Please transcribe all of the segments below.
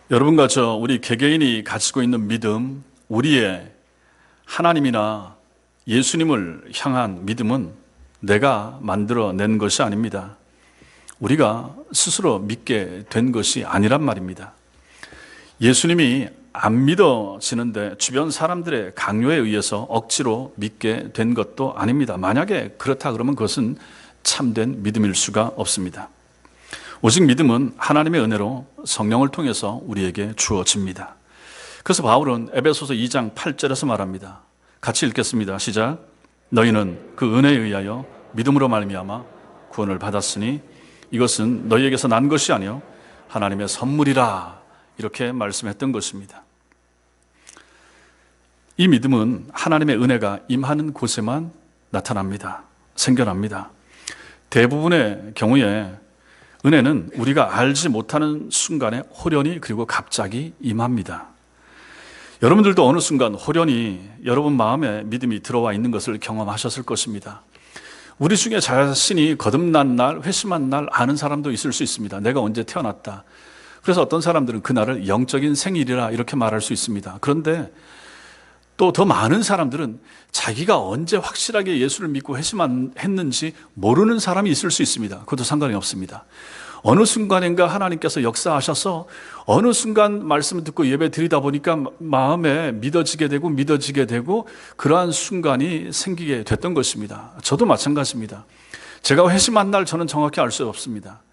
여러분과 우리 개개인이 가지고 있는 믿음, 우리의 하나님이나 예수님을 향한 믿음은 내가 만들어낸 것이 아닙니다. 우리가 스스로 믿게 된 것이 아니란 말입니다. 예수님이 안 믿어지는데 주변 사람들의 강요에 의해서 억지로 믿게 된 것도 아닙니다. 만약에 그렇다 그러면 그것은 참된 믿음일 수가 없습니다. 오직 믿음은 하나님의 은혜로 성령을 통해서 우리에게 주어집니다. 그래서 바울은 에베소서 2장 8절에서 말합니다. 같이 읽겠습니다. 시작. 너희는 그 은혜에 의하여 믿음으로 말미암아 구원을 받았으니 이것은 너희에게서 난 것이 아니요 하나님의 선물이라, 이렇게 말씀했던 것입니다. 이 믿음은 하나님의 은혜가 임하는 곳에만 나타납니다. 생겨납니다. 대부분의 경우에 은혜는 우리가 알지 못하는 순간에 호련히 그리고 갑자기 임합니다. 여러분들도 어느 순간 호련히 여러분 마음에 믿음이 들어와 있는 것을 경험하셨을 것입니다. 우리 중에 자신이 거듭난 날, 회심한 날 아는 사람도 있을 수 있습니다. 내가 언제 태어났다. 그래서 어떤 사람들은 그날을 영적인 생일이라 이렇게 말할 수 있습니다. 그런데 또 더 많은 사람들은 자기가 언제 확실하게 예수를 믿고 회심했는지 모르는 사람이 있을 수 있습니다. 그것도 상관이 없습니다. 어느 순간인가 하나님께서 역사하셔서 어느 순간 말씀을 듣고 예배 드리다 보니까 마음에 믿어지게 되고 그러한 순간이 생기게 됐던 것입니다. 저도 마찬가지입니다. 제가 회심한 날 저는 정확히 알 수 없습니다.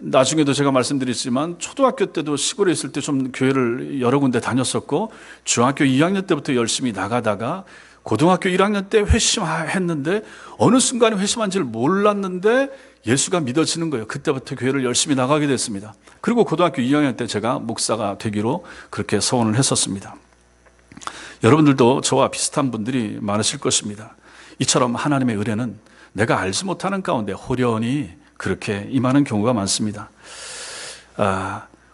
나중에도 제가 말씀드렸지만 초등학교 때도 시골에 있을 때 좀 교회를 여러 군데 다녔었고 중학교 2학년 때부터 열심히 나가다가 고등학교 1학년 때 회심했는데 어느 순간에 회심한지를 몰랐는데 예수가 믿어지는 거예요. 그때부터 교회를 열심히 나가게 됐습니다. 그리고 고등학교 2학년 때 제가 목사가 되기로 그렇게 소원을 했었습니다. 여러분들도 저와 비슷한 분들이 많으실 것입니다. 이처럼 하나님의 은혜는 내가 알지 못하는 가운데 호련히 그렇게 임하는 경우가 많습니다.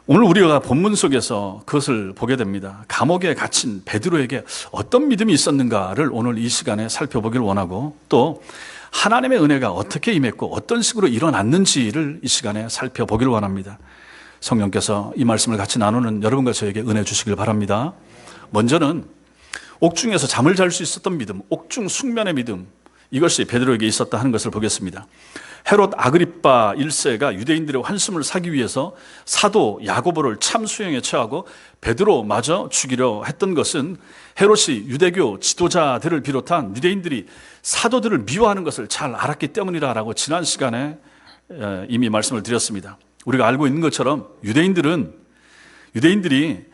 오늘 우리가 본문 속에서 그것을 보게 됩니다. 감옥에 갇힌 베드로에게 어떤 믿음이 있었는가를 오늘 이 시간에 살펴보길 원하고, 또 하나님의 은혜가 어떻게 임했고 어떤 식으로 일어났는지를 이 시간에 살펴보길 원합니다. 성령께서 이 말씀을 같이 나누는 여러분과 저에게 은혜 주시길 바랍니다. 먼저는 옥중에서 잠을 잘 수 있었던 믿음, 옥중 숙면의 믿음, 이것이 베드로에게 있었다 하는 것을 보겠습니다. 헤롯 아그리빠 1세가 유대인들의 환심을 사기 위해서 사도 야고보를 참수형에 처하고 베드로마저 죽이려 했던 것은 헤롯이 유대교 지도자들을 비롯한 유대인들이 사도들을 미워하는 것을 잘 알았기 때문이라고 지난 시간에 이미 말씀을 드렸습니다. 우리가 알고 있는 것처럼 유대인들이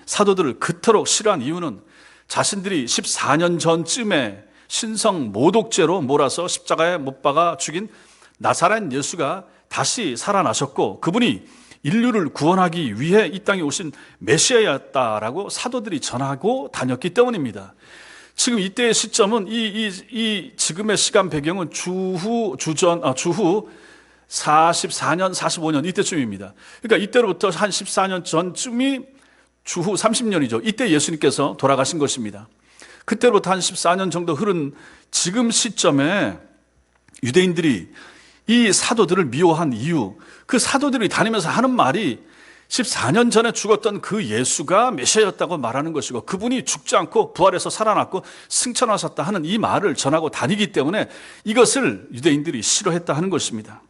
사도들을 그토록 싫어한 이유는 자신들이 14년 전쯤에 신성 모독죄로 몰아서 십자가에 못 박아 죽인 나사렛 예수가 다시 살아나셨고 그분이 인류를 구원하기 위해 이 땅에 오신 메시아였다라고 사도들이 전하고 다녔기 때문입니다. 지금 이때의 시점은 이 지금의 시간 배경은 주후 44년, 45년 이때쯤입니다. 그러니까 이때로부터 한 14년 전쯤이 주후 30년이죠. 이때 예수님께서 돌아가신 것입니다. 그때로부터 한 14년 정도 흐른 지금 시점에 유대인들이 이 사도들을 미워한 이유, 그 사도들이 다니면서 하는 말이 14년 전에 죽었던 그 예수가 메시아였다고 말하는 것이고 그분이 죽지 않고 부활해서 살아났고 승천하셨다 하는 이 말을 전하고 다니기 때문에 이것을 유대인들이 싫어했다 하는 것입니다.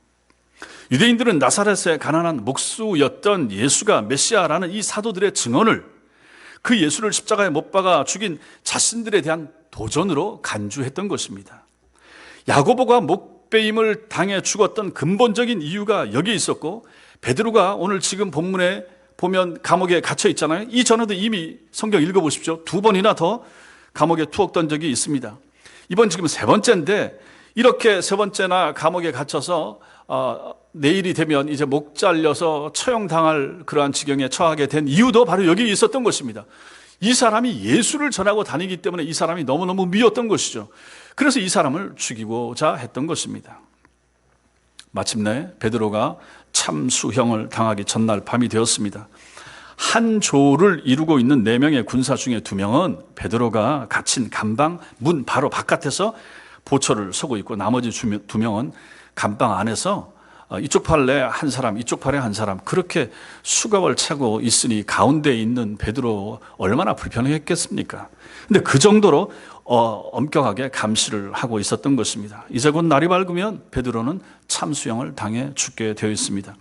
유대인들은 나사렛의 가난한 목수였던 예수가 메시아라는 이 사도들의 증언을 그 예수를 십자가에 못 박아 죽인 자신들에 대한 도전으로 간주했던 것입니다. 야고보가 목배임을 당해 죽었던 근본적인 이유가 여기에 있었고, 베드로가 오늘 지금 본문에 보면 감옥에 갇혀 있잖아요. 이전에도 이미 성경 읽어보십시오. 2번이나 더 감옥에 투옥된 적이 있습니다. 이번 지금 세 번째인데 이렇게 세 번째나 감옥에 갇혀서 내일이 되면 이제 목 잘려서 처형당할 그러한 지경에 처하게 된 이유도 바로 여기에 있었던 것입니다. 이 사람이 예수를 전하고 다니기 때문에 이 사람이 너무너무 미웠던 것이죠. 그래서 이 사람을 죽이고자 했던 것입니다. 마침내 베드로가 참수형을 당하기 전날 밤이 되었습니다. 한 조를 이루고 있는 4명의 군사 중에 2명은 베드로가 갇힌 감방 문 바로 바깥에서 보초를 서고 있고 나머지 2명은 감방 안에서 이쪽 팔에 한 사람, 이쪽 팔에 한 사람, 그렇게 수갑을 차고 있으니 가운데 있는 베드로 얼마나 불편했겠습니까? 근데 그 정도로 엄격하게 감시를 하고 있었던 것입니다. 이제 곧 날이 밝으면 베드로는 참수형을 당해 죽게 되어 있습니다.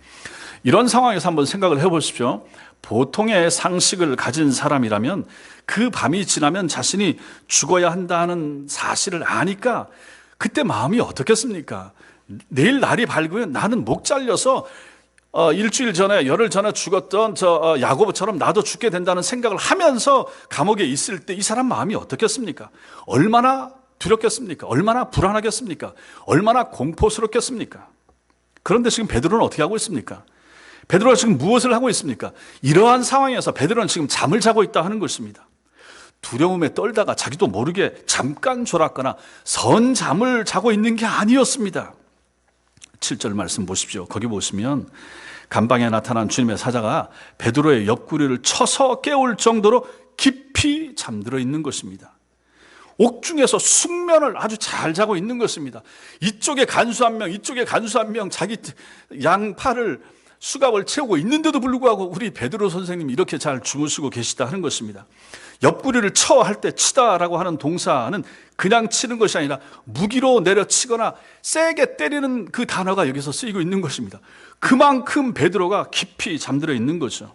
이런 상황에서 한번 생각을 해보십시오. 보통의 상식을 가진 사람이라면 그 밤이 지나면 자신이 죽어야 한다는 사실을 아니까 그때 마음이 어떻겠습니까? 내일 날이 밝으면 나는 목 잘려서 일주일 전에, 열흘 전에 죽었던 야고보처럼 나도 죽게 된다는 생각을 하면서 감옥에 있을 때 이 사람 마음이 어떻겠습니까? 얼마나 두렵겠습니까? 얼마나 불안하겠습니까? 얼마나 공포스럽겠습니까? 그런데 지금 베드로는 어떻게 하고 있습니까? 베드로가 지금 무엇을 하고 있습니까? 이러한 상황에서 베드로는 지금 잠을 자고 있다 하는 것입니다. 두려움에 떨다가 자기도 모르게 잠깐 졸았거나 선 잠을 자고 있는 게 아니었습니다. 7절 말씀 보십시오. 거기 보시면 감방에 나타난 주님의 사자가 베드로의 옆구리를 쳐서 깨울 정도로 깊이 잠들어 있는 것입니다. 옥중에서 숙면을 아주 잘 자고 있는 것입니다. 이쪽에 간수 한 명, 이쪽에 간수 한 명, 자기 양팔을 수갑을 채우고 있는데도 불구하고 우리 베드로 선생님이 이렇게 잘 주무시고 계시다 하는 것입니다. 옆구리를 쳐 할 때 치다라고 하는 동사는 그냥 치는 것이 아니라 무기로 내려치거나 세게 때리는 그 단어가 여기서 쓰이고 있는 것입니다. 그만큼 베드로가 깊이 잠들어 있는 거죠.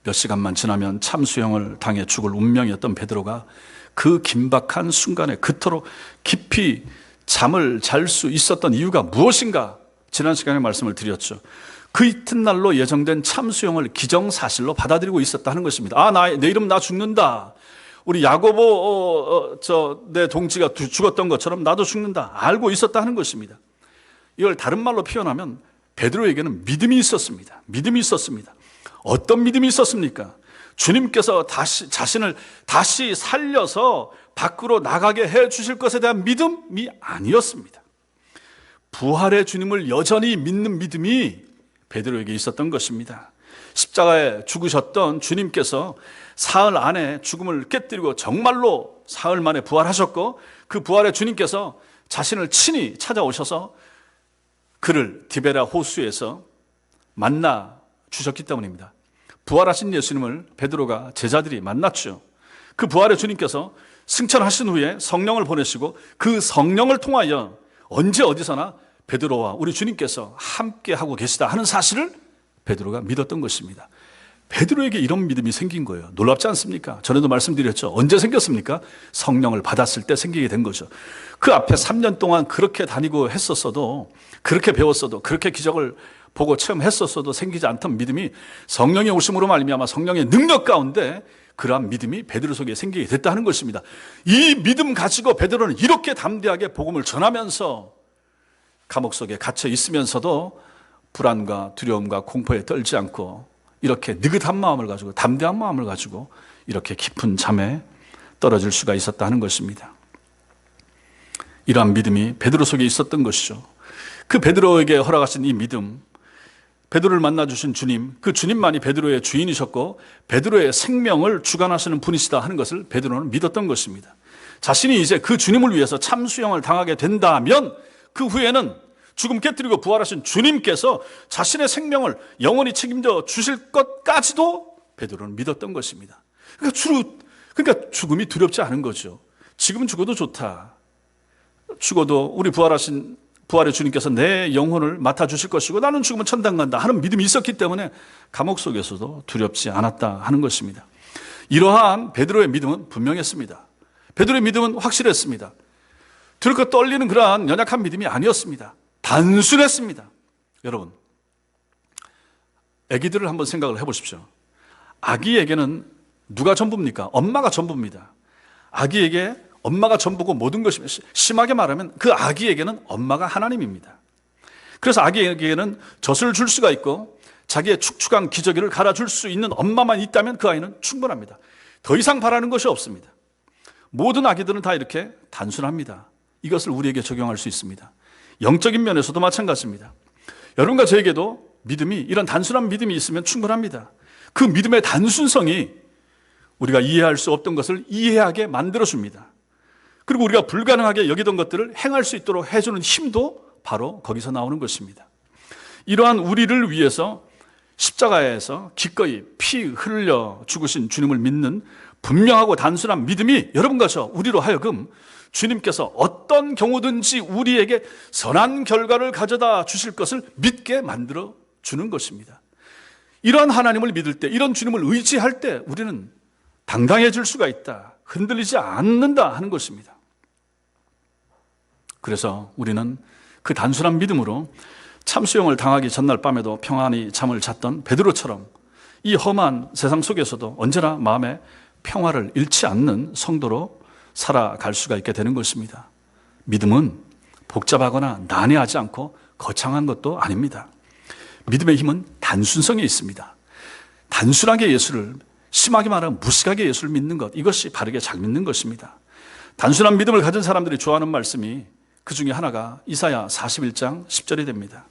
몇 시간만 지나면 참수형을 당해 죽을 운명이었던 베드로가 그 긴박한 순간에 그토록 깊이 잠을 잘 수 있었던 이유가 무엇인가? 지난 시간에 말씀을 드렸죠. 그 이튿날로 예정된 참수형을 기정사실로 받아들이고 있었다 하는 것입니다. 내일은 나 죽는다. 우리 야고보 내 동지가 죽었던 것처럼 나도 죽는다. 알고 있었다 하는 것입니다. 이걸 다른 말로 표현하면 베드로에게는 믿음이 있었습니다. 믿음이 있었습니다. 어떤 믿음이 있었습니까? 주님께서 자신을 다시 살려서 밖으로 나가게 해 주실 것에 대한 믿음이 아니었습니다. 부활의 주님을 여전히 믿는 믿음이 베드로에게 있었던 것입니다. 십자가에 죽으셨던 주님께서 사흘 안에 죽음을 깨뜨리고 정말로 사흘 만에 부활하셨고 그 부활의 주님께서 자신을 친히 찾아오셔서 그를 디베라 호수에서 만나 주셨기 때문입니다. 부활하신 예수님을 베드로가 제자들이 만났죠. 그 부활의 주님께서 승천하신 후에 성령을 보내시고 그 성령을 통하여 언제 어디서나 베드로와 우리 주님께서 함께 하고 계시다 하는 사실을 베드로가 믿었던 것입니다. 베드로에게 이런 믿음이 생긴 거예요. 놀랍지 않습니까? 전에도 말씀드렸죠. 언제 생겼습니까? 성령을 받았을 때 생기게 된 거죠. 그 앞에 3년 동안 그렇게 다니고 했었어도, 그렇게 배웠어도, 그렇게 기적을 보고 체험했었어도 생기지 않던 믿음이 성령의 오심으로 말미암아 성령의 능력 가운데 그러한 믿음이 베드로 속에 생기게 됐다 하는 것입니다. 이 믿음 가지고 베드로는 이렇게 담대하게 복음을 전하면서 감옥 속에 갇혀 있으면서도 불안과 두려움과 공포에 떨지 않고 이렇게 느긋한 마음을 가지고 담대한 마음을 가지고 이렇게 깊은 잠에 떨어질 수가 있었다 하는 것입니다. 이러한 믿음이 베드로 속에 있었던 것이죠. 그 베드로에게 허락하신 이 믿음, 베드로를 만나주신 주님, 그 주님만이 베드로의 주인이셨고 베드로의 생명을 주관하시는 분이시다 하는 것을 베드로는 믿었던 것입니다. 자신이 이제 그 주님을 위해서 참수형을 당하게 된다면 그 후에는 죽음 깨뜨리고 부활하신 주님께서 자신의 생명을 영원히 책임져 주실 것까지도 베드로는 믿었던 것입니다. 그러니까 죽음이 두렵지 않은 거죠. 지금 죽어도 좋다. 죽어도 우리 부활의 주님께서 내 영혼을 맡아주실 것이고 나는 죽으면 천당 간다 하는 믿음이 있었기 때문에 감옥 속에서도 두렵지 않았다 하는 것입니다. 이러한 베드로의 믿음은 분명했습니다. 베드로의 믿음은 확실했습니다. 두렵고 떨리는 그러한 연약한 믿음이 아니었습니다. 단순했습니다. 여러분, 아기들을 한번 생각을 해보십시오. 아기에게는 누가 전부입니까? 엄마가 전부입니다. 아기에게 엄마가 전부고 모든 것이, 심하게 말하면 그 아기에게는 엄마가 하나님입니다. 그래서 아기에게는 젖을 줄 수가 있고 자기의 축축한 기저귀를 갈아줄 수 있는 엄마만 있다면 그 아이는 충분합니다. 더 이상 바라는 것이 없습니다. 모든 아기들은 다 이렇게 단순합니다. 이것을 우리에게 적용할 수 있습니다. 영적인 면에서도 마찬가지입니다. 여러분과 저에게도 믿음이, 이런 단순한 믿음이 있으면 충분합니다. 그 믿음의 단순성이 우리가 이해할 수 없던 것을 이해하게 만들어줍니다. 그리고 우리가 불가능하게 여기던 것들을 행할 수 있도록 해주는 힘도 바로 거기서 나오는 것입니다. 이러한 우리를 위해서 십자가에서 기꺼이 피 흘려 죽으신 주님을 믿는 분명하고 단순한 믿음이 여러분과 저 우리로 하여금 주님께서 어떤 경우든지 우리에게 선한 결과를 가져다 주실 것을 믿게 만들어 주는 것입니다. 이런 하나님을 믿을 때, 이런 주님을 의지할 때 우리는 당당해질 수가 있다, 흔들리지 않는다 하는 것입니다. 그래서 우리는 그 단순한 믿음으로 참수형을 당하기 전날 밤에도 평안히 잠을 잤던 베드로처럼 이 험한 세상 속에서도 언제나 마음에 평화를 잃지 않는 성도로 살아갈 수가 있게 되는 것입니다. 믿음은 복잡하거나 난해하지 않고 거창한 것도 아닙니다. 믿음의 힘은 단순성에 있습니다. 단순하게 예수를, 심하게 말하면 무식하게 예수를 믿는 것, 이것이 바르게 잘 믿는 것입니다. 단순한 믿음을 가진 사람들이 좋아하는 말씀이 그 중에 하나가 이사야 41장 10절이 됩니다.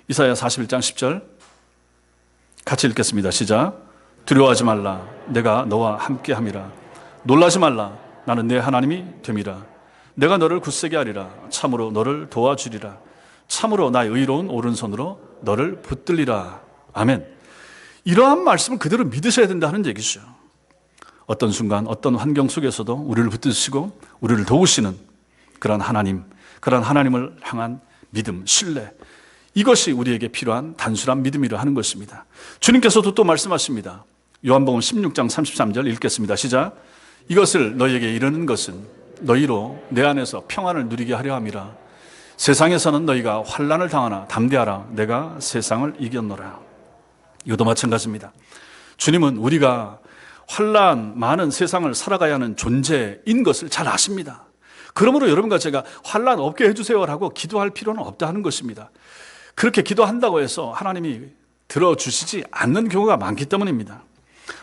이사야 41장 10절 같이 읽겠습니다. 시작. 두려워하지 말라. 내가 너와 함께함이라. 놀라지 말라. 나는 내 하나님이 됨이라. 내가 너를 굳세게 하리라. 참으로 너를 도와주리라. 참으로 나의 의로운 오른손으로 너를 붙들리라. 아멘. 이러한 말씀을 그대로 믿으셔야 된다는 얘기죠. 어떤 순간 어떤 환경 속에서도 우리를 붙드시고 우리를 도우시는 그런 하나님, 그런 하나님을 향한 믿음, 신뢰, 이것이 우리에게 필요한 단순한 믿음이라 하는 것입니다. 주님께서도 또 말씀하십니다. 요한복음 16장 33절 읽겠습니다. 시작. 이것을 너희에게 이르는 것은 너희로 내 안에서 평안을 누리게 하려 함이라. 세상에서는 너희가 환난을 당하나 담대하라. 내가 세상을 이겼노라. 이것도 마찬가지입니다. 주님은 우리가 환난 많은 세상을 살아가야 하는 존재인 것을 잘 아십니다. 그러므로 여러분과 제가 환난 없게 해주세요라고 기도할 필요는 없다 하는 것입니다. 그렇게 기도한다고 해서 하나님이 들어주시지 않는 경우가 많기 때문입니다.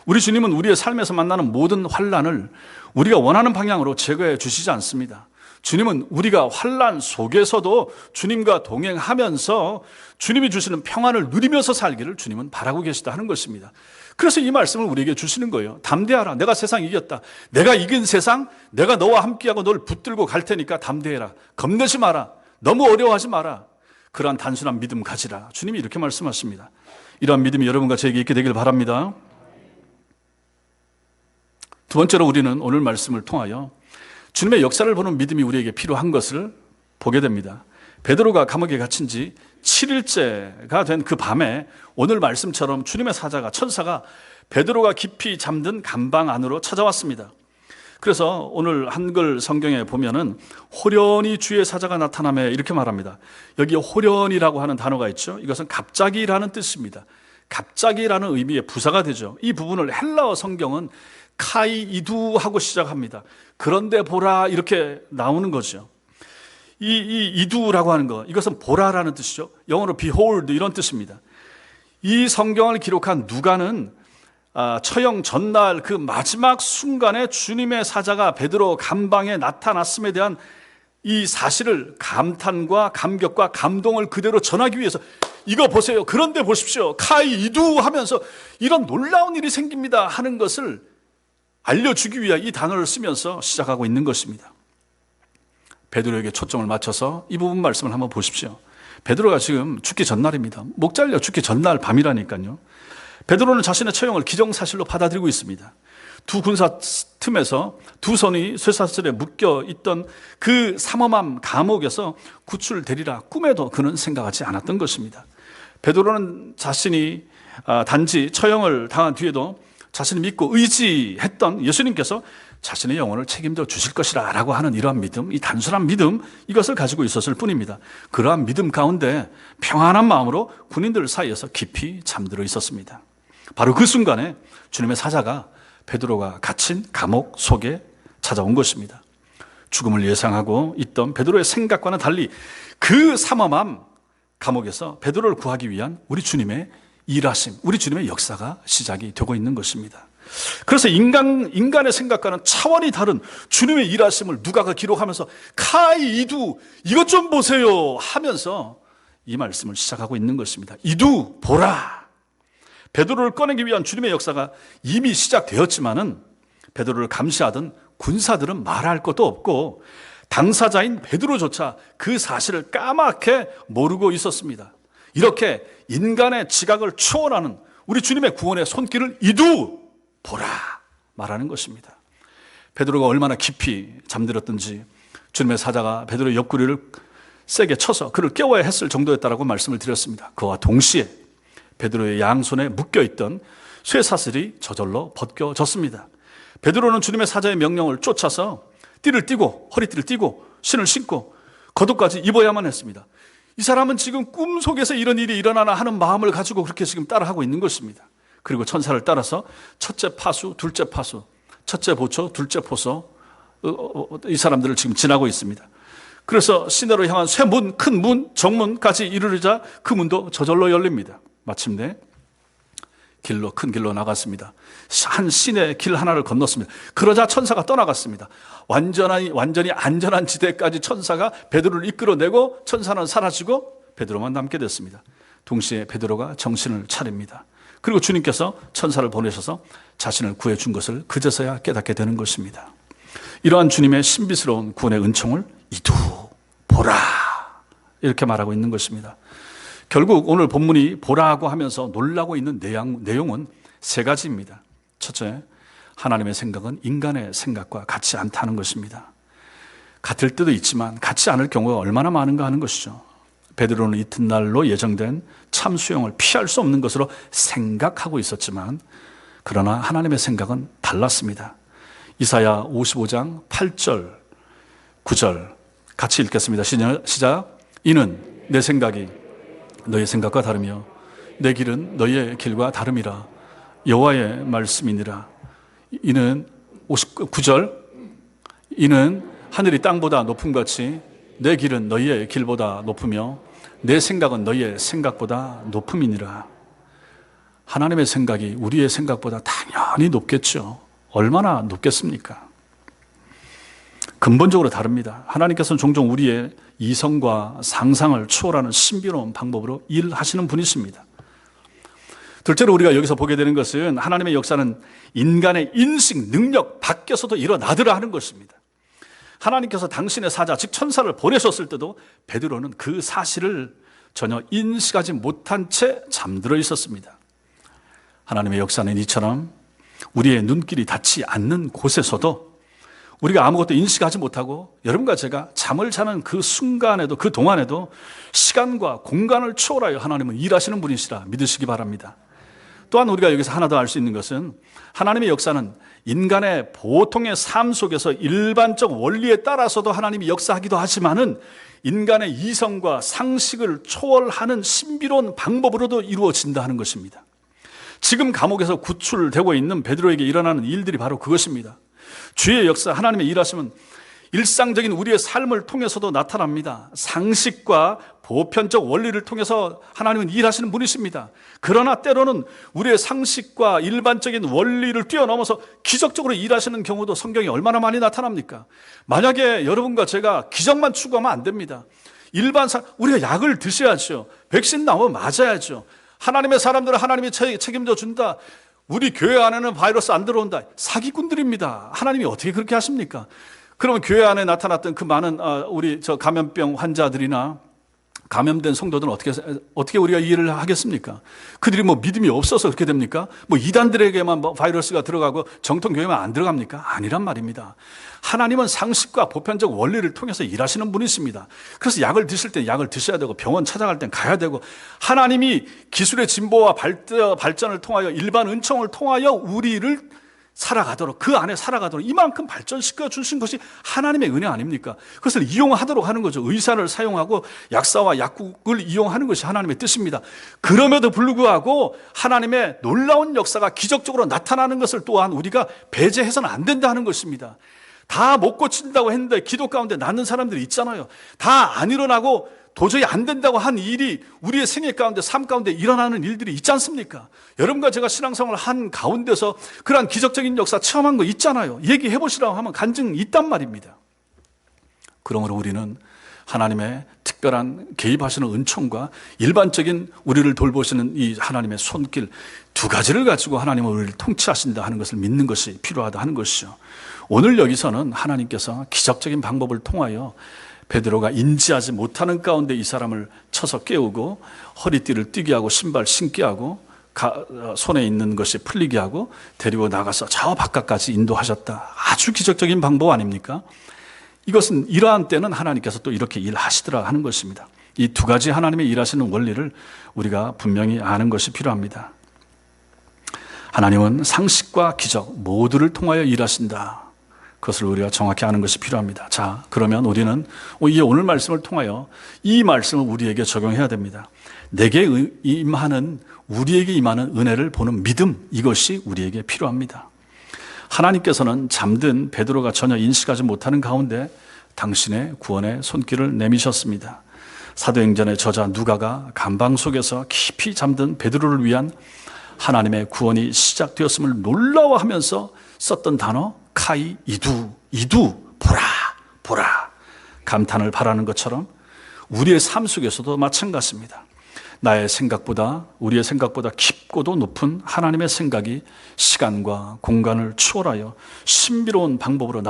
우리 주님은 우리의 삶에서 만나는 모든 환난을 우리가 원하는 방향으로 제거해 주시지 않습니다. 주님은 우리가 환난 속에서도 주님과 동행하면서 주님이 주시는 평안을 누리면서 살기를 주님은 바라고 계시다 하는 것입니다. 그래서 이 말씀을 우리에게 주시는 거예요. 담대하라. 내가 세상 이겼다. 내가 이긴 세상, 내가 너와 함께하고 너를 붙들고 갈 테니까 담대해라. 겁내지 마라. 너무 어려워하지 마라. 그러한 단순한 믿음 가지라. 주님이 이렇게 말씀하십니다. 이러한 믿음이 여러분과 저에게 있게 되길 바랍니다. 두 번째로 우리는 오늘 말씀을 통하여 주님의 역사를 보는 믿음이 우리에게 필요한 것을 보게 됩니다. 베드로가 감옥에 갇힌 지 7일째가 된 그 밤에 오늘 말씀처럼 주님의 사자가, 천사가 베드로가 깊이 잠든 감방 안으로 찾아왔습니다. 그래서 오늘 한글 성경에 보면은 호련히 주의 사자가 나타나매 이렇게 말합니다. 여기 호련이라고 하는 단어가 있죠. 이것은 갑자기라는 뜻입니다. 갑자기라는 의미의 부사가 되죠. 이 부분을 헬라어 성경은 카이이두하고 시작합니다. 그런데 보라 이렇게 나오는 거죠. 이 이두라고 하는 거, 이것은 보라라는 뜻이죠. 영어로 behold 이런 뜻입니다. 이 성경을 기록한 누가는 처형 전날 그 마지막 순간에 주님의 사자가 베드로 감방에 나타났음에 대한 이 사실을 감탄과 감격과 감동을 그대로 전하기 위해서 이거 보세요. 그런데 보십시오. 카이이두 하면서 이런 놀라운 일이 생깁니다 하는 것을 알려주기 위해 이 단어를 쓰면서 시작하고 있는 것입니다. 베드로에게 초점을 맞춰서 이 부분 말씀을 한번 보십시오. 베드로가 지금 죽기 전날입니다. 목 잘려 죽기 전날 밤이라니까요. 베드로는 자신의 처형을 기정사실로 받아들이고 있습니다. 두 군사 틈에서 두 손이 쇠사슬에 묶여 있던 그 삼엄한 감옥에서 구출되리라 꿈에도 그는 생각하지 않았던 것입니다. 베드로는 자신이 단지 처형을 당한 뒤에도 자신을 믿고 의지했던 예수님께서 자신의 영혼을 책임져 주실 것이라 라고 하는 이러한 믿음, 이 단순한 믿음, 이것을 가지고 있었을 뿐입니다. 그러한 믿음 가운데 평안한 마음으로 군인들 사이에서 깊이 잠들어 있었습니다. 바로 그 순간에 주님의 사자가 베드로가 갇힌 감옥 속에 찾아온 것입니다. 죽음을 예상하고 있던 베드로의 생각과는 달리 그 삼엄한 감옥에서 베드로를 구하기 위한 우리 주님의 일하심, 우리 주님의 역사가 시작이 되고 있는 것입니다. 그래서 인간의 생각과는 차원이 다른 주님의 일하심을 누가가 기록하면서 카이이두 이것 좀 보세요 하면서 이 말씀을 시작하고 있는 것입니다. 이두 보라. 베드로를 꺼내기 위한 주님의 역사가 이미 시작되었지만은 베드로를 감시하던 군사들은 말할 것도 없고 당사자인 베드로조차 그 사실을 까맣게 모르고 있었습니다. 이렇게 인간의 지각을 초월하는 우리 주님의 구원의 손길을 이두 보라 말하는 것입니다. 베드로가 얼마나 깊이 잠들었던지 주님의 사자가 베드로의 옆구리를 세게 쳐서 그를 깨워야 했을 정도였다라고 말씀을 드렸습니다. 그와 동시에 베드로의 양손에 묶여있던 쇠사슬이 저절로 벗겨졌습니다. 베드로는 주님의 사자의 명령을 쫓아서 띠를 띠고 허리띠를 띠고 신을 신고 겉옷까지 입어야만 했습니다. 이 사람은 지금 꿈속에서 이런 일이 일어나나 하는 마음을 가지고 그렇게 지금 따라하고 있는 것입니다. 그리고 천사를 따라서 첫째 파수, 둘째 파수, 첫째 보초, 둘째 포소 이 사람들을 지금 지나고 있습니다. 그래서 시내로 향한 쇠문, 큰 문, 정문까지 이르르자 그 문도 저절로 열립니다. 마침내 큰 길로 나갔습니다. 한 시내 길 하나를 건넜습니다. 그러자 천사가 떠나갔습니다. 완전히 안전한 지대까지 천사가 베드로를 이끌어내고 천사는 사라지고 베드로만 남게 됐습니다. 동시에 베드로가 정신을 차립니다. 그리고 주님께서 천사를 보내셔서 자신을 구해준 것을 그제서야 깨닫게 되는 것입니다. 이러한 주님의 신비스러운 구원의 은총을 이두 보라 이렇게 말하고 있는 것입니다. 결국 오늘 본문이 보라고 하면서 놀라고 있는 내용은 세 가지입니다. 첫째, 하나님의 생각은 인간의 생각과 같지 않다는 것입니다. 같을 때도 있지만 같지 않을 경우가 얼마나 많은가 하는 것이죠. 베드로는 이튿날로 예정된 참수형을 피할 수 없는 것으로 생각하고 있었지만 그러나 하나님의 생각은 달랐습니다. 이사야 55장 8절 9절 같이 읽겠습니다. 시작. 이는 내 생각이 너의 생각과 다르며 내 길은 너의 길과 다름이라 여호와의 말씀이니라. 이는 59절 이는 하늘이 땅보다 높음같이 내 길은 너희의 길보다 높으며 내 생각은 너희의 생각보다 높음이니라. 하나님의 생각이 우리의 생각보다 당연히 높겠죠. 얼마나 높겠습니까? 근본적으로 다릅니다. 하나님께서는 종종 우리의 이성과 상상을 초월하는 신비로운 방법으로 일하시는 분이십니다. 둘째로 우리가 여기서 보게 되는 것은 하나님의 역사는 인간의 인식, 능력 밖에서도 일어나더라 하는 것입니다. 하나님께서 당신의 사자, 즉 천사를 보내셨을 때도 베드로는 그 사실을 전혀 인식하지 못한 채 잠들어 있었습니다. 하나님의 역사는 이처럼 우리의 눈길이 닿지 않는 곳에서도 우리가 아무것도 인식하지 못하고 여러분과 제가 잠을 자는 그 순간에도 그 동안에도 시간과 공간을 초월하여 하나님은 일하시는 분이시라 믿으시기 바랍니다. 또한 우리가 여기서 하나 더 알 수 있는 것은 하나님의 역사는 인간의 보통의 삶 속에서 일반적 원리에 따라서도 하나님이 역사하기도 하지만은 인간의 이성과 상식을 초월하는 신비로운 방법으로도 이루어진다 하는 것입니다. 지금 감옥에서 구출되고 있는 베드로에게 일어나는 일들이 바로 그것입니다. 주의 역사, 하나님의 일하심은 일상적인 우리의 삶을 통해서도 나타납니다. 상식과 보편적 원리를 통해서 하나님은 일하시는 분이십니다. 그러나 때로는 우리의 상식과 일반적인 원리를 뛰어넘어서 기적적으로 일하시는 경우도 성경에 얼마나 많이 나타납니까? 만약에 여러분과 제가 기적만 추구하면 안 됩니다. 우리가 약을 드셔야죠. 백신 나오면 맞아야죠. 하나님의 사람들은 하나님이 책임져 준다. 우리 교회 안에는 바이러스 안 들어온다. 사기꾼들입니다. 하나님이 어떻게 그렇게 하십니까? 그러면 교회 안에 나타났던 그 많은 우리 감염병 환자들이나 감염된 성도들은 어떻게 우리가 이해를 하겠습니까? 그들이 믿음이 없어서 그렇게 됩니까? 이단들에게만 바이러스가 들어가고 정통 교회만 안 들어갑니까? 아니란 말입니다. 하나님은 상식과 보편적 원리를 통해서 일하시는 분이십니다. 그래서 약을 드실 때 약을 드셔야 되고 병원 찾아갈 땐 가야 되고 하나님이 기술의 진보와 발전을 통하여 일반 은총을 통하여 우리를 살아가도록 그 안에 살아가도록 이만큼 발전시켜 주신 것이 하나님의 은혜 아닙니까? 그것을 이용하도록 하는 거죠. 의사를 사용하고 약사와 약국을 이용하는 것이 하나님의 뜻입니다. 그럼에도 불구하고 하나님의 놀라운 역사가 기적적으로 나타나는 것을 또한 우리가 배제해서는 안 된다 하는 것입니다. 다 못 고친다고 했는데 기도 가운데 낫는 사람들이 있잖아요. 다 안 일어나고 도저히 안 된다고 한 일이 우리의 생애 가운데 삶 가운데 일어나는 일들이 있지 않습니까? 여러분과 제가 신앙생활을 한 가운데서 그러한 기적적인 역사 체험한 거 있잖아요. 얘기해 보시라고 하면 간증이 있단 말입니다. 그러므로 우리는 하나님의 특별한 특별한 개입하시는 은총과 일반적인 우리를 돌보시는 이 하나님의 손길 두 가지를 가지고 하나님은 우리를 통치하신다 하는 것을 믿는 것이 필요하다 하는 것이죠. 오늘 여기서는 하나님께서 기적적인 방법을 통하여 베드로가 인지하지 못하는 가운데 이 사람을 쳐서 깨우고 허리띠를 뛰게 하고 신발 신게 하고 손에 있는 것이 풀리게 하고 데리고 나가서 저 바깥까지 인도하셨다. 아주 기적적인 방법 아닙니까? 이것은 이러한 때는 하나님께서 또 이렇게 일하시더라 하는 것입니다. 이 두 가지 하나님의 일하시는 원리를 우리가 분명히 아는 것이 필요합니다. 하나님은 상식과 기적 모두를 통하여 일하신다. 그것을 우리가 정확히 아는 것이 필요합니다. 자, 그러면 우리는 이 오늘 말씀을 통하여 이 말씀을 우리에게 적용해야 됩니다. 내게 임하는, 우리에게 임하는 은혜를 보는 믿음, 이것이 우리에게 필요합니다. 하나님께서는 잠든 베드로가 전혀 인식하지 못하는 가운데 당신의 구원의 손길을 내미셨습니다. 사도행전의 저자 누가가 감방 속에서 깊이 잠든 베드로를 위한 하나님의 구원이 시작되었음을 놀라워하면서 썼던 단어 카이 이두 보라 감탄을 바라는 것처럼 우리의 삶 속에서도 마찬가지입니다. 우리의 생각보다 깊고도 높은 하나님의 생각이 시간과 공간을 초월하여 신비로운 방법으로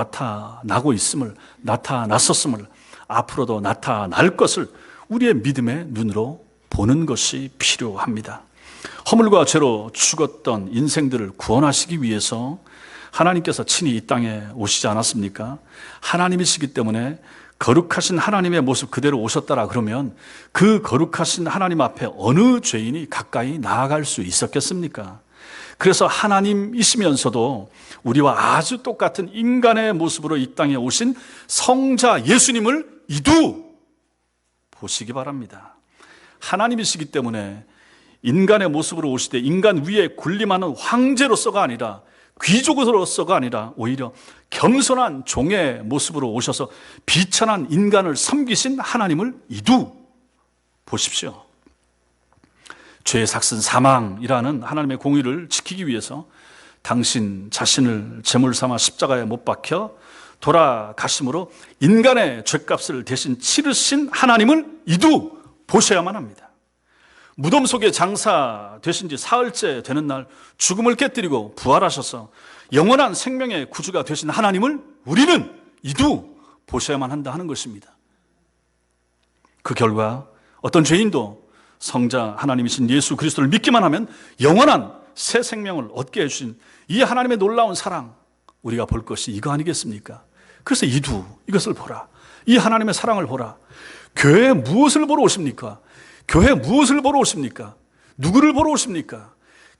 나타났었음을 앞으로도 나타날 것을 우리의 믿음의 눈으로 보는 것이 필요합니다. 허물과 죄로 죽었던 인생들을 구원하시기 위해서 하나님께서 친히 이 땅에 오시지 않았습니까? 하나님이시기 때문에 거룩하신 하나님의 모습 그대로 오셨다라 그러면 그 거룩하신 하나님 앞에 어느 죄인이 가까이 나아갈 수 있었겠습니까? 그래서 하나님이시면서도 우리와 아주 똑같은 인간의 모습으로 이 땅에 오신 성자 예수님을 보시기 바랍니다. 하나님이시기 때문에 인간의 모습으로 오시되 인간 위에 군림하는 황제로서가 아니라 귀족으로서가 아니라 오히려 겸손한 종의 모습으로 오셔서 비천한 인간을 섬기신 하나님을 보십시오. 죄의 삭슨 사망이라는 하나님의 공의를 지키기 위해서 당신 자신을 제물 삼아 십자가에 못 박혀 돌아가심으로 인간의 죄값을 대신 치르신 하나님을 보셔야만 합니다. 무덤 속에 장사되신 지 사흘째 되는 날 죽음을 깨뜨리고 부활하셔서 영원한 생명의 구주가 되신 하나님을 우리는 보셔야만 한다 하는 것입니다. 그 결과 어떤 죄인도 성자 하나님이신 예수 그리스도를 믿기만 하면 영원한 새 생명을 얻게 해주신 이 하나님의 놀라운 사랑, 우리가 볼 것이 이거 아니겠습니까? 그래서 이것을 보라. 이 하나님의 사랑을 보라. 교회에 무엇을 보러 오십니까? 교회에 무엇을 보러 오십니까? 누구를 보러 오십니까?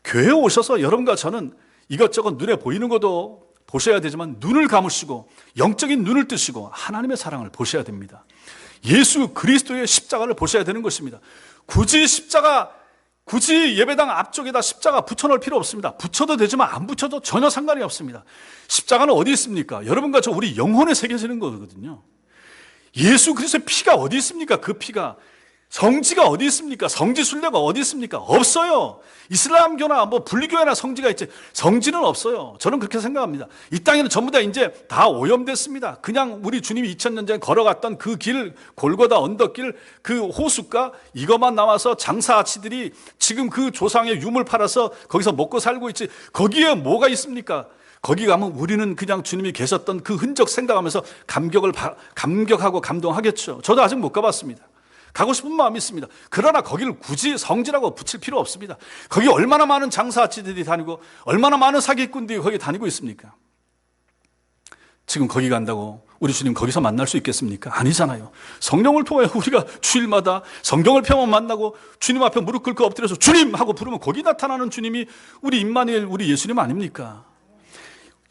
교회에 오셔서 여러분과 저는 이것저것 눈에 보이는 것도 보셔야 되지만 눈을 감으시고 영적인 눈을 뜨시고 하나님의 사랑을 보셔야 됩니다. 예수 그리스도의 십자가를 보셔야 되는 것입니다. 굳이 예배당 앞쪽에다 십자가 붙여놓을 필요 없습니다. 붙여도 되지만 안 붙여도 전혀 상관이 없습니다. 십자가는 어디 있습니까? 여러분과 저 우리 영혼에 새겨지는 거거든요. 예수 그리스도의 피가 어디 있습니까? 그 피가 성지가 어디 있습니까? 성지 순례가 어디 있습니까? 없어요. 이슬람교나 불교회나 성지가 있지 성지는 없어요. 저는 그렇게 생각합니다. 이 땅에는 전부 다 이제 다 오염됐습니다. 그냥 우리 주님이 2000년 전에 걸어갔던 그 길, 골고다 언덕길, 그 호숫가 이것만 남아서 장사아치들이 지금 그 조상의 유물 팔아서 거기서 먹고 살고 있지 거기에 뭐가 있습니까? 거기 가면 우리는 그냥 주님이 계셨던 그 흔적 생각하면서 감격하고 감동하겠죠. 저도 아직 못 가봤습니다. 가고 싶은 마음이 있습니다. 그러나 거기를 굳이 성지라고 붙일 필요 없습니다. 거기 얼마나 많은 장사아치들이 다니고 얼마나 많은 사기꾼들이 거기 다니고 있습니까? 지금 거기 간다고 우리 주님 거기서 만날 수 있겠습니까? 아니잖아요. 성령을 통해 우리가 주일마다 성경을 펴만 만나고 주님 앞에 무릎 꿇고 엎드려서 주님 하고 부르면 거기 나타나는 주님이 우리 임마누엘, 우리 예수님 아닙니까?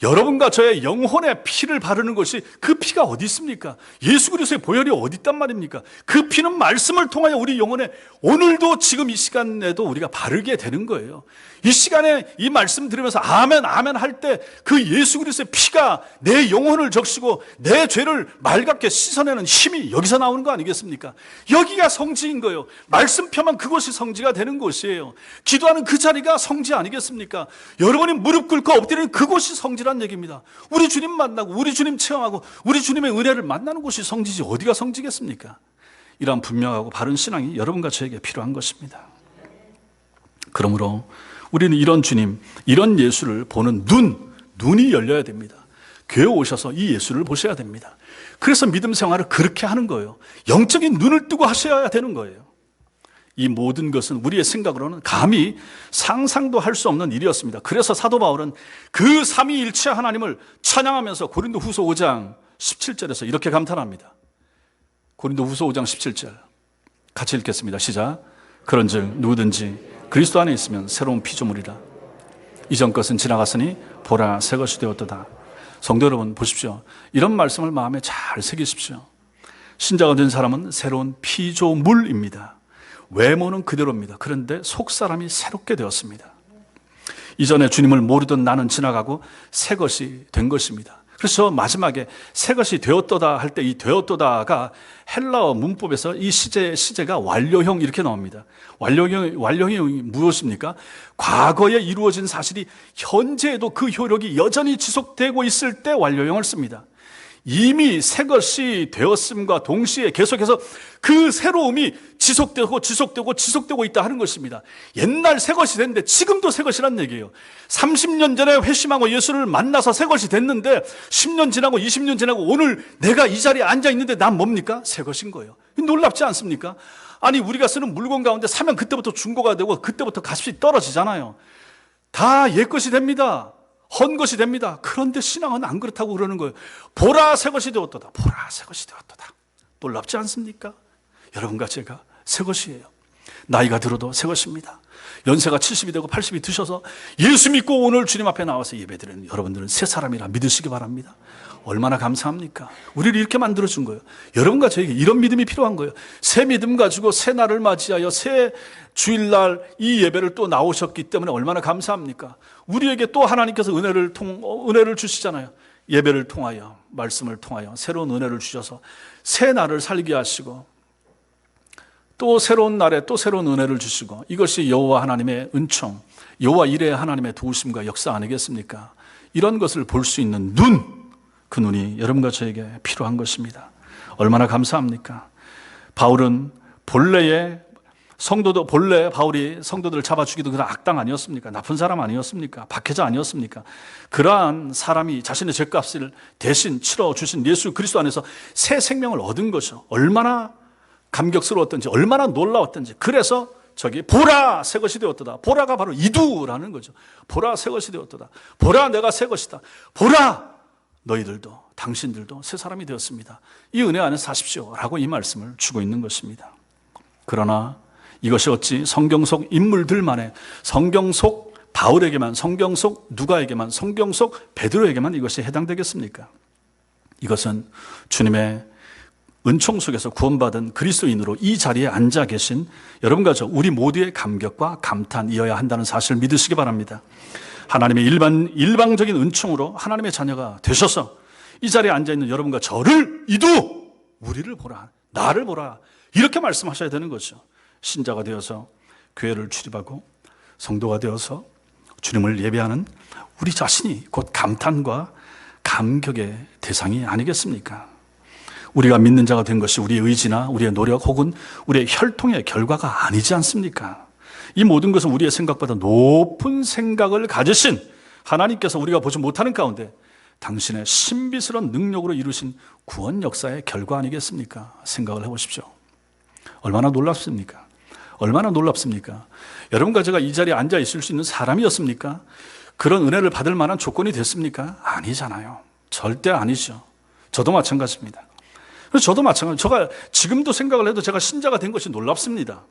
여러분과 저의 영혼의 피를 바르는 것이 그 피가 어디 있습니까? 예수 그리스도의 보혈이 어디 있단 말입니까? 그 피는 말씀을 통하여 우리 영혼에 오늘도 지금 이 시간에도 우리가 바르게 되는 거예요. 이 시간에 이 말씀 들으면서 아멘 아멘 할 때 그 예수 그리스도의 피가 내 영혼을 적시고 내 죄를 맑게 씻어내는 힘이 여기서 나오는 거 아니겠습니까? 여기가 성지인 거예요. 말씀 펴면 그것이 성지가 되는 곳이에요. 기도하는 그 자리가 성지 아니겠습니까? 여러분이 무릎 꿇고 엎드리는 그곳이 성지란 얘기입니다. 우리 주님 만나고 우리 주님 체험하고 우리 주님의 은혜를 만나는 곳이 성지지 어디가 성지겠습니까? 이러한 분명하고 바른 신앙이 여러분과 저에게 필요한 것입니다. 그러므로 우리는 이런 주님, 이런 예수를 보는 눈이 열려야 됩니다. 교회 오셔서 이 예수를 보셔야 됩니다. 그래서 믿음 생활을 그렇게 하는 거예요. 영적인 눈을 뜨고 하셔야 되는 거예요. 이 모든 것은 우리의 생각으로는 감히 상상도 할 수 없는 일이었습니다. 그래서 사도 바울은 그 삼위일체 하나님을 찬양하면서 고린도후서 5장 17절에서 이렇게 감탄합니다. 고린도후서 5장 17절 같이 읽겠습니다. 시작. 그런즉 누구든지 그리스도 안에 있으면 새로운 피조물이라. 이전 것은 지나갔으니 보라 새 것이 되었도다. 성도 여러분 보십시오. 이런 말씀을 마음에 잘 새기십시오. 신자가 된 사람은 새로운 피조물입니다. 외모는 그대로입니다. 그런데 속사람이 새롭게 되었습니다. 이전에 주님을 모르던 나는 지나가고 새 것이 된 것입니다. 그래서 마지막에 새 것이 되었도다 할 때 이 되었도다가 헬라어 문법에서 이 시제가 완료형 이렇게 나옵니다. 완료형이 무엇입니까? 과거에 이루어진 사실이 현재에도 그 효력이 여전히 지속되고 있을 때 완료형을 씁니다. 이미 새 것이 되었음과 동시에 계속해서 그 새로움이 지속되고 있다 하는 것입니다. 옛날 새 것이 됐는데 지금도 새 것이란 얘기예요. 30년 전에 회심하고 예수를 만나서 새 것이 됐는데 10년 지나고 20년 지나고 오늘 내가 이 자리에 앉아 있는데 난 뭡니까? 새 것인 거예요. 놀랍지 않습니까? 아니 우리가 쓰는 물건 가운데 사면 그때부터 중고가 되고 그때부터 값이 떨어지잖아요. 다 옛 것이 됩니다. 헌 것이 됩니다. 그런데 신앙은 안 그렇다고 그러는 거예요. 보라 새 것이 되었도다. 보라 새 것이 되었도다. 놀랍지 않습니까? 여러분과 제가 새 것이에요. 나이가 들어도 새 것입니다. 연세가 70이 되고 80이 드셔서 예수 믿고 오늘 주님 앞에 나와서 예배드리는 여러분들은 새 사람이라 믿으시기 바랍니다. 얼마나 감사합니까? 우리를 이렇게 만들어준 거예요. 여러분과 저에게 이런 믿음이 필요한 거예요. 새 믿음 가지고 새 날을 맞이하여 새 주일날 이 예배를 또 나오셨기 때문에 얼마나 감사합니까? 우리에게 또 하나님께서 은혜를 주시잖아요. 예배를 통하여, 말씀을 통하여 새로운 은혜를 주셔서 새 날을 살게 하시고 또 새로운 날에 또 새로운 은혜를 주시고 이것이 여호와 하나님의 은총, 여호와 이레의 하나님의 도우심과 역사 아니겠습니까? 이런 것을 볼 수 있는 그 눈이 여러분과 저에게 필요한 것입니다. 얼마나 감사합니까? 바울은 본래 바울이 성도들을 잡아 죽이던 그런 악당 아니었습니까? 나쁜 사람 아니었습니까? 박해자 아니었습니까? 그러한 사람이 자신의 죄값을 대신 치러주신 예수 그리스도 안에서 새 생명을 얻은 것이죠. 얼마나 감격스러웠던지 얼마나 놀라웠던지. 그래서 저기 보라 새 것이 되었도다. 보라가 바로 이두라는 거죠. 보라 새 것이 되었도다. 보라 내가 새 것이다. 보라 너희들도 당신들도 새 사람이 되었습니다. 이 은혜 안에서 사십시오 라고 이 말씀을 주고 있는 것입니다. 그러나 이것이 어찌 성경 속 인물들만의, 성경 속 바울에게만, 성경 속 누가에게만, 성경 속 베드로에게만 이것이 해당되겠습니까? 이것은 주님의 은총 속에서 구원받은 그리스도인으로 이 자리에 앉아 계신 여러분과 저 우리 모두의 감격과 감탄이어야 한다는 사실을 믿으시기 바랍니다. 하나님의 일방적인 은총으로 하나님의 자녀가 되셔서 이 자리에 앉아있는 여러분과 저를 우리를 보라, 나를 보라 이렇게 말씀하셔야 되는 거죠. 신자가 되어서 교회를 출입하고 성도가 되어서 주님을 예배하는 우리 자신이 곧 감탄과 감격의 대상이 아니겠습니까? 우리가 믿는 자가 된 것이 우리의 의지나 우리의 노력 혹은 우리의 혈통의 결과가 아니지 않습니까? 이 모든 것은 우리의 생각보다 높은 생각을 가지신 하나님께서 우리가 보지 못하는 가운데 당신의 신비스러운 능력으로 이루신 구원 역사의 결과 아니겠습니까? 생각을 해보십시오. 얼마나 놀랍습니까? 얼마나 놀랍습니까? 여러분과 제가 이 자리에 앉아 있을 수 있는 사람이었습니까? 그런 은혜를 받을 만한 조건이 됐습니까? 아니잖아요. 절대 아니죠. 저도 마찬가지입니다. 그래서 저도 마찬가지로 제가 지금도 생각을 해도 제가 신자가 된 것이 놀랍습니다.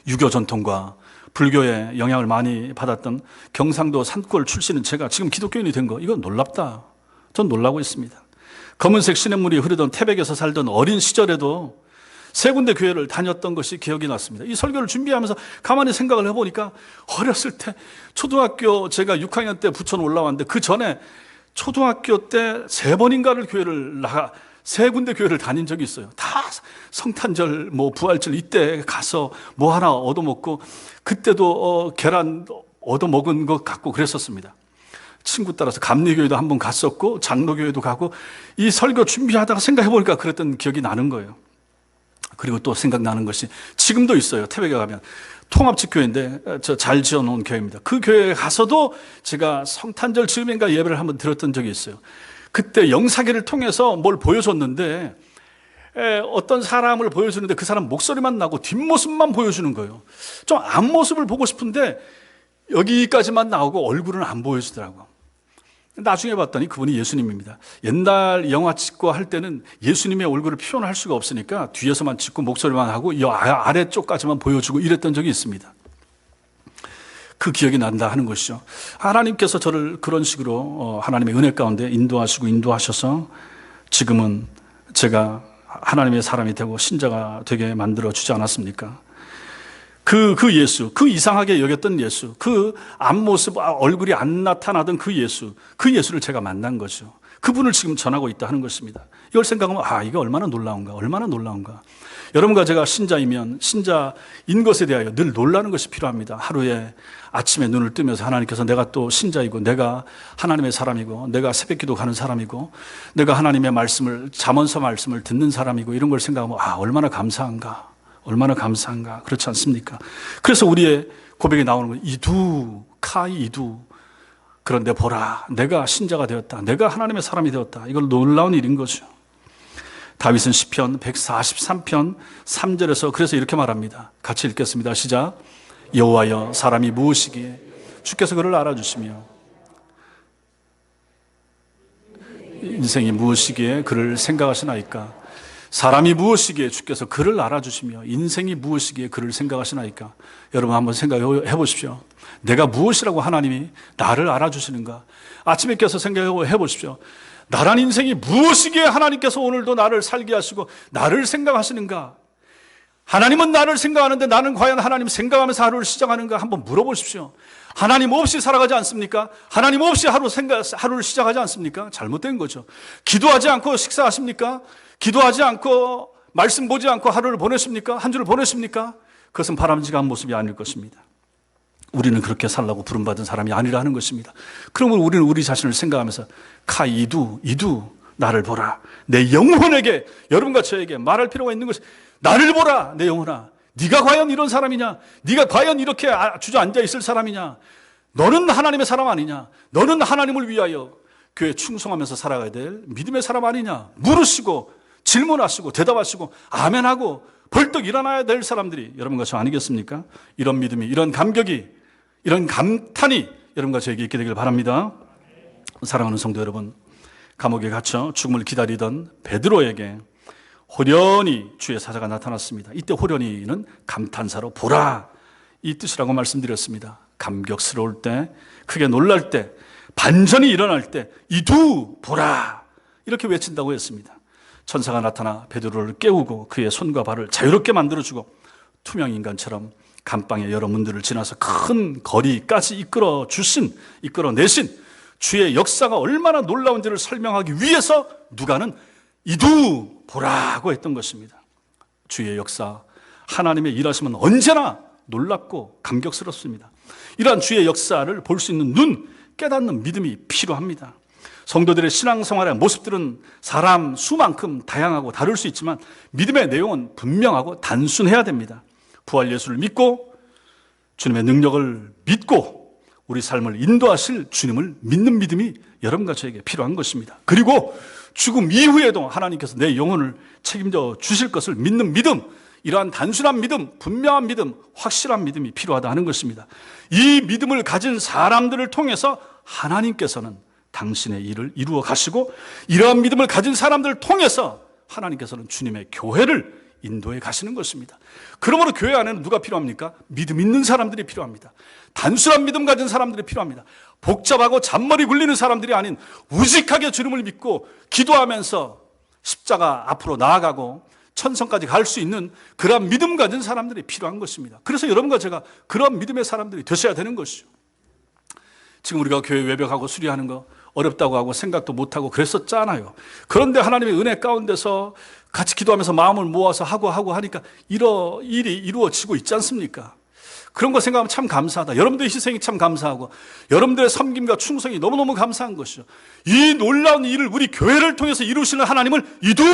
유교 전통과 불교의 영향을 많이 받았던 경상도 산골 출신인 제가 지금 기독교인이 된 거 이건 놀랍다. 전 놀라고 있습니다. 검은색 시냇물이 흐르던 태백에서 살던 어린 시절에도 세 군데 교회를 다녔던 것이 기억이 났습니다. 이 설교를 준비하면서 가만히 생각을 해보니까 어렸을 때 초등학교 제가 6학년 때 부천 올라왔는데 그 전에 초등학교 때 3번인가를 세 군데 교회를 다닌 적이 있어요. 다 성탄절, 부활절 이때 가서 뭐 하나 얻어먹고 그때도 계란 얻어먹은 것 같고 그랬었습니다. 친구 따라서 감리교회도 한번 갔었고 장로교회도 가고 이 설교 준비하다가 생각해보니까 그랬던 기억이 나는 거예요. 그리고 또 생각나는 것이 지금도 있어요. 태백에 가면 통합직교회인데 잘 지어놓은 교회입니다. 그 교회에 가서도 제가 성탄절 즈음인가 예배를 한번 드렸던 적이 있어요. 그때 영사기를 통해서 뭘 보여줬는데 어떤 사람을 보여주는데 그 사람 목소리만 나고 뒷모습만 보여주는 거예요. 좀 앞모습을 보고 싶은데 여기까지만 나오고 얼굴은 안 보여주더라고요. 나중에 봤더니 그분이 예수님입니다. 옛날 영화 찍고 할 때는 예수님의 얼굴을 표현할 수가 없으니까 뒤에서만 찍고 목소리만 하고 이 아래쪽까지만 보여주고 이랬던 적이 있습니다. 그 기억이 난다 하는 것이죠. 하나님께서 저를 그런 식으로 하나님의 은혜 가운데 인도하시고 인도하셔서 지금은 제가 하나님의 사람이 되고 신자가 되게 만들어 주지 않았습니까? 그 예수, 그 이상하게 여겼던 예수, 그 앞모습, 얼굴이 안 나타나던 그 예수를 제가 만난 거죠. 그분을 지금 전하고 있다 하는 것입니다. 이걸 생각하면 이게 얼마나 놀라운가, 얼마나 놀라운가. 여러분과 제가 신자이면 신자인 것에 대하여 늘 놀라는 것이 필요합니다. 하루에 아침에 눈을 뜨면서 하나님께서 내가 또 신자이고 내가 하나님의 사람이고 내가 새벽기도 가는 사람이고 내가 하나님의 말씀을 잠언서 말씀을 듣는 사람이고 이런 걸 생각하면 얼마나 감사한가. 얼마나 감사한가. 그렇지 않습니까? 그래서 우리의 고백에 나오는 건 이두. 그런데 보라, 내가 신자가 되었다. 내가 하나님의 사람이 되었다. 이걸 놀라운 일인 거죠. 다윗은 시편 143편 3절에서 그래서 이렇게 말합니다. 같이 읽겠습니다. 시작. 여호와여, 사람이 무엇이기에 주께서 그를 알아주시며 인생이 무엇이기에 그를 생각하시나이까. 사람이 무엇이기에 주께서 그를 알아주시며 인생이 무엇이기에 그를 생각하시나이까. 여러분 한번 생각해 보십시오. 내가 무엇이라고 하나님이 나를 알아주시는가. 아침에 깨서 생각해 보십시오. 나란 인생이 무엇이기에 하나님께서 오늘도 나를 살게 하시고 나를 생각하시는가. 하나님은 나를 생각하는데 나는 과연 하나님 생각하면서 하루를 시작하는가 한번 물어보십시오. 하나님 없이 살아가지 않습니까? 하나님 없이 하루를 시작하지 않습니까? 잘못된 거죠. 기도하지 않고 식사하십니까? 기도하지 않고 말씀 보지 않고 하루를 보내십니까? 한 주를 보내십니까? 그것은 바람직한 모습이 아닐 것입니다. 우리는 그렇게 살라고 부름받은 사람이 아니라 하는 것입니다. 그러면 우리는 우리 자신을 생각하면서 이두 나를 보라. 내 영혼에게 여러분과 저에게 말할 필요가 있는 것이 나를 보라 내 영혼아. 네가 과연 이런 사람이냐? 네가 과연 이렇게 주저앉아 있을 사람이냐? 너는 하나님의 사람 아니냐? 너는 하나님을 위하여 교회에 충성하면서 살아가야 될 믿음의 사람 아니냐? 물으시고 질문하시고 대답하시고 아멘하고 벌떡 일어나야 될 사람들이 여러분과 저 아니겠습니까? 이런 믿음이, 이런 감격이, 이런 감탄이 여러분과 저에게 있게 되길 바랍니다. 사랑하는 성도 여러분, 감옥에 갇혀 죽음을 기다리던 베드로에게 호련히 주의 사자가 나타났습니다. 이때 호련히는 감탄사로 보라 이 뜻이라고 말씀드렸습니다. 감격스러울 때, 크게 놀랄 때, 반전이 일어날 때 이두 보라 이렇게 외친다고 했습니다. 천사가 나타나 베드로를 깨우고 그의 손과 발을 자유롭게 만들어주고 투명 인간처럼 감방의 여러 문들을 지나서 큰 거리까지 이끌어내신 주의 역사가 얼마나 놀라운지를 설명하기 위해서 누가는 이두 보라고 했던 것입니다. 주의 역사, 하나님의 일하심은 언제나 놀랍고 감격스럽습니다. 이러한 주의 역사를 볼 수 있는 눈, 깨닫는 믿음이 필요합니다. 성도들의 신앙생활의 모습들은 사람 수만큼 다양하고 다를 수 있지만 믿음의 내용은 분명하고 단순해야 됩니다. 부활 예수를 믿고 주님의 능력을 믿고 우리 삶을 인도하실 주님을 믿는 믿음이 여러분과 저에게 필요한 것입니다. 그리고 죽음 이후에도 하나님께서 내 영혼을 책임져 주실 것을 믿는 믿음, 이러한 단순한 믿음, 분명한 믿음, 확실한 믿음이 필요하다 하는 것입니다. 이 믿음을 가진 사람들을 통해서 하나님께서는 당신의 일을 이루어 가시고 이러한 믿음을 가진 사람들을 통해서 하나님께서는 주님의 교회를 인도해 가시는 것입니다. 그러므로 교회 안에는 누가 필요합니까? 믿음 있는 사람들이 필요합니다. 단순한 믿음 가진 사람들이 필요합니다. 복잡하고 잔머리 굴리는 사람들이 아닌 우직하게 주님을 믿고 기도하면서 십자가 앞으로 나아가고 천성까지 갈 수 있는 그런 믿음 가진 사람들이 필요한 것입니다. 그래서 여러분과 제가 그런 믿음의 사람들이 되셔야 되는 것이죠. 지금 우리가 교회 외벽하고 수리하는 거 어렵다고 하고 생각도 못하고 그랬었잖아요. 그런데 하나님의 은혜 가운데서 같이 기도하면서 마음을 모아서 하고 하니까 일이 이루어지고 있지 않습니까? 그런 거 생각하면 참 감사하다. 여러분들의 희생이 참 감사하고 여러분들의 섬김과 충성이 너무너무 감사한 것이죠. 이 놀라운 일을 우리 교회를 통해서 이루시는 하나님을 이두